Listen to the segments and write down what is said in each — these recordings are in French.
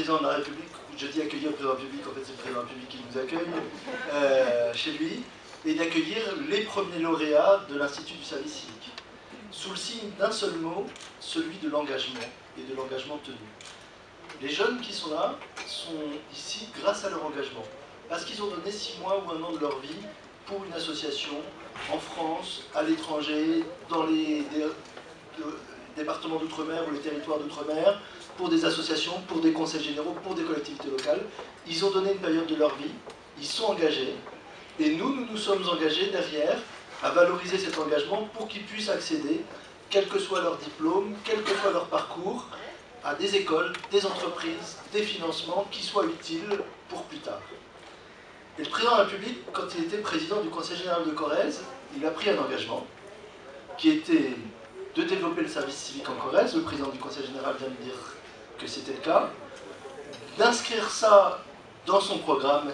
président de la République, je dis accueillir le président de la République, en fait c'est le président de la République qui nous accueille chez lui, et d'accueillir les premiers lauréats de l'Institut du service civique, sous le signe d'un seul mot, celui de l'engagement, et de l'engagement tenu. Les jeunes qui sont là sont ici grâce à leur engagement, parce qu'ils ont donné 6 mois ou 1 an de leur vie pour une association en France, à l'étranger, dans les départements d'outre-mer ou les territoires d'outre-mer, pour des associations, pour des conseils généraux, pour des collectivités locales. Ils ont donné une période de leur vie, ils sont engagés, et nous nous sommes engagés derrière à valoriser cet engagement pour qu'ils puissent accéder, quel que soit leur diplôme, quel que soit leur parcours, à des écoles, des entreprises, des financements qui soient utiles pour plus tard. Et le président de la République, quand il était président du Conseil général de Corrèze, il a pris un engagement qui était de développer le service civique en Corrèze. Le président du Conseil général vient de dire que c'était le cas, d'inscrire ça dans son programme,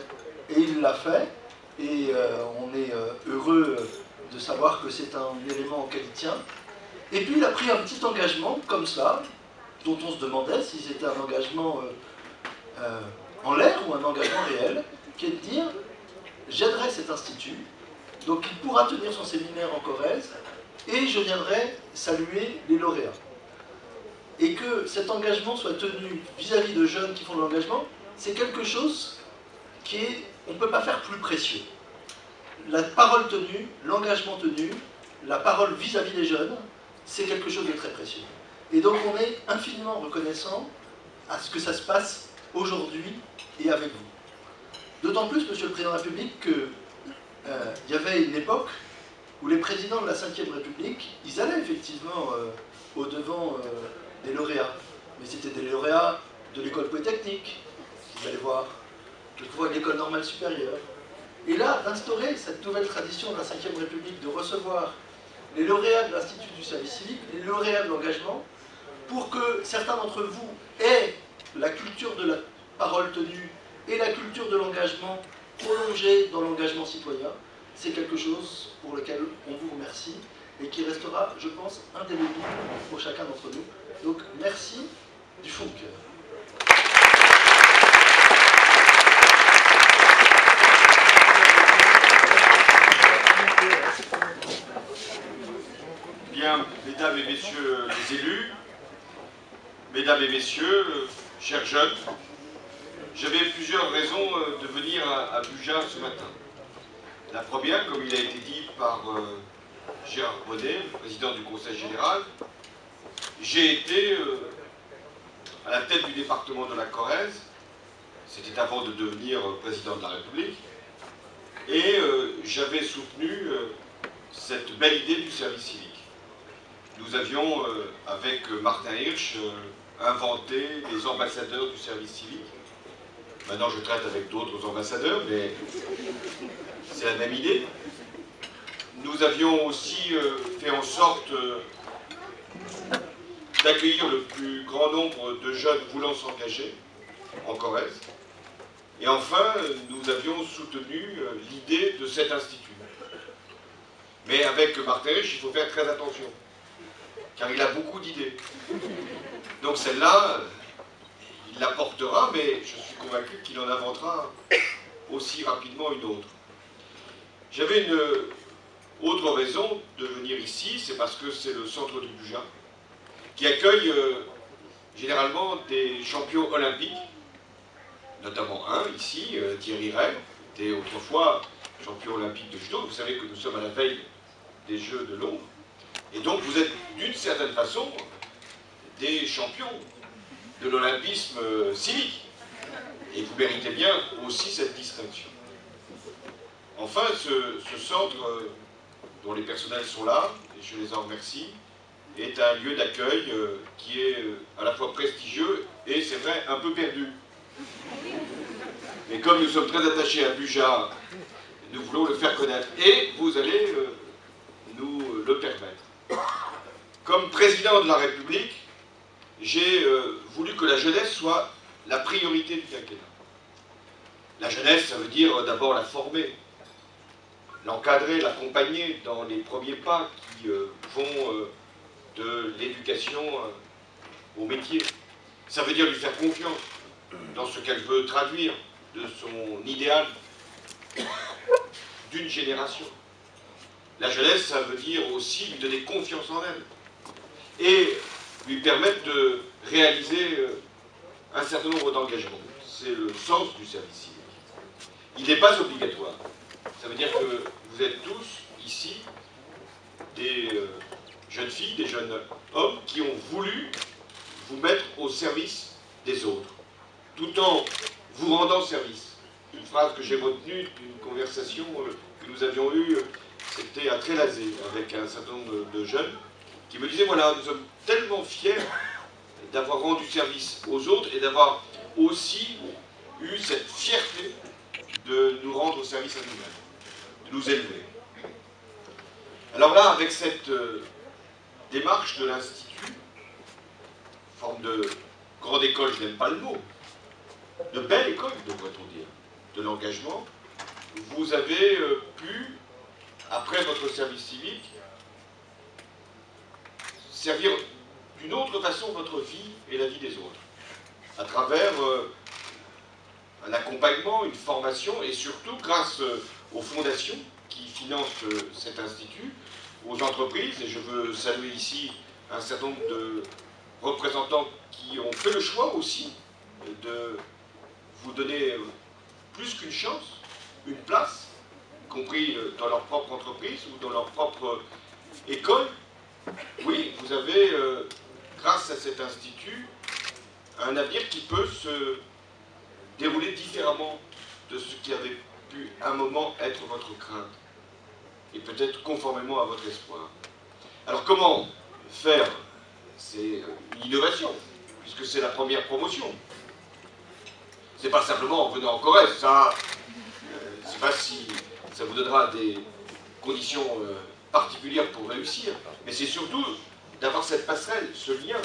et il l'a fait, et on est heureux de savoir que c'est un élément auquel il tient. Et puis il a pris un petit engagement comme ça, dont on se demandait si c'était un engagement en l'air ou un engagement réel, qui est de dire j'aiderai cet institut, donc il pourra tenir son séminaire en Corrèze, et je viendrai saluer les lauréats. Et que cet engagement soit tenu vis-à-vis de jeunes qui font de l'engagement, c'est quelque chose qui est, on ne peut pas faire plus précieux. La parole tenue, l'engagement tenu, la parole vis-à-vis des jeunes, c'est quelque chose de très précieux. Et donc on est infiniment reconnaissant à ce que ça se passe aujourd'hui et avec vous. D'autant plus, Monsieur le Président de la République, qu'il y avait une époque où les présidents de la Ve République, ils allaient effectivement au-devant des lauréats. Mais c'était des lauréats de l'école polytechnique, vous allez voir, quelquefois de l'école normale supérieure. Et là, d'instaurer cette nouvelle tradition de la Ve République, de recevoir les lauréats de l'Institut du service civique, les lauréats de l'engagement, pour que certains d'entre vous aient la culture de la parole tenue et la culture de l'engagement prolongée dans l'engagement citoyen, c'est quelque chose pour lequel on vous remercie et qui restera, je pense, indélébile pour chacun d'entre nous. Donc, merci du fond du cœur. Bien, mesdames et messieurs les élus, mesdames et messieurs, chers jeunes, j'avais plusieurs raisons de venir à Buja ce matin. La première, comme il a été dit par Gérard Bonnet, le président du Conseil général, j'ai été à la tête du département de la Corrèze, c'était avant de devenir président de la République, et j'avais soutenu cette belle idée du service civique. Nous avions, avec Martin Hirsch, inventé des ambassadeurs du service civique. Maintenant, je traite avec d'autres ambassadeurs, mais c'est la même idée. Nous avions aussi fait en sorte d'accueillir le plus grand nombre de jeunes voulant s'engager en Corrèze. Et enfin, nous avions soutenu l'idée de cet institut. Mais avec Martin Hirsch, il faut faire très attention, car il a beaucoup d'idées. Donc celle-là, il la portera, mais je suis convaincu qu'il en inventera aussi rapidement une autre. J'avais une autre raison de venir ici, c'est parce que c'est le centre du Buja, qui accueille généralement des champions olympiques, notamment un ici, Thierry Rey, était autrefois champion olympique de judo. Vous savez que nous sommes à la veille des Jeux de Londres. Et donc vous êtes d'une certaine façon des champions de l'olympisme civique. Et vous méritez bien aussi cette distinction. Enfin, ce centre, dont les personnels sont là, et je les en remercie, est un lieu d'accueil qui est à la fois prestigieux et, c'est vrai, un peu perdu. Mais comme nous sommes très attachés à Buja, nous voulons le faire connaître. Et vous allez nous le permettre. Comme président de la République, j'ai voulu que la jeunesse soit la priorité du quinquennat. La jeunesse, ça veut dire d'abord la former, l'encadrer, l'accompagner dans les premiers pas qui vont de l'éducation au métier. Ça veut dire lui faire confiance. dans ce qu'elle veut traduire de son idéal d'une génération. La jeunesse, ça veut dire aussi lui donner confiance en elle et lui permettre de réaliser un certain nombre d'engagements. C'est le sens du service civique. Il n'est pas obligatoire. Ça veut dire que vous êtes tous ici des jeunes filles, des jeunes hommes qui ont voulu vous mettre au service des autres, tout en vous rendant service. Une phrase que j'ai retenue d'une conversation que nous avions eue, c'était à Trélazé, avec un certain nombre de jeunes, qui me disaient, voilà, nous sommes tellement fiers d'avoir rendu service aux autres et d'avoir aussi eu cette fierté de nous rendre au service à nous-mêmes, de nous élever. Alors là, avec cette démarche de l'Institut, forme de grande école, je n'aime pas le mot, de belle école, devrait-on dire, de l'engagement, vous avez pu, après votre service civique, servir d'une autre façon votre vie et la vie des autres, à travers un accompagnement, une formation, et surtout grâce aux fondations qui financent cet institut, aux entreprises, et je veux saluer ici un certain nombre de représentants qui ont fait le choix aussi de vous donner plus qu'une chance, une place, y compris dans leur propre entreprise ou dans leur propre école. Oui, vous avez, grâce à cet institut, un avenir qui peut se dérouler différemment de ce qui avait pu à un moment être votre crainte, et peut-être conformément à votre espoir. Alors comment faire? C'est une innovation, puisque c'est la première promotion. C'est pas simplement en venant en Corrèze, ça, je ne sais pas si ça vous donnera des conditions particulières pour réussir, mais c'est surtout d'avoir cette passerelle, ce lien,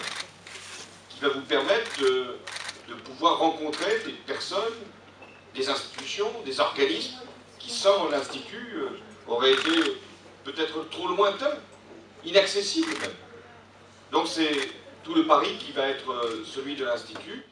qui va vous permettre de pouvoir rencontrer des personnes, des institutions, des organismes qui, sans l'Institut, auraient été peut-être trop lointains, inaccessibles même. Donc c'est tout le pari qui va être celui de l'Institut.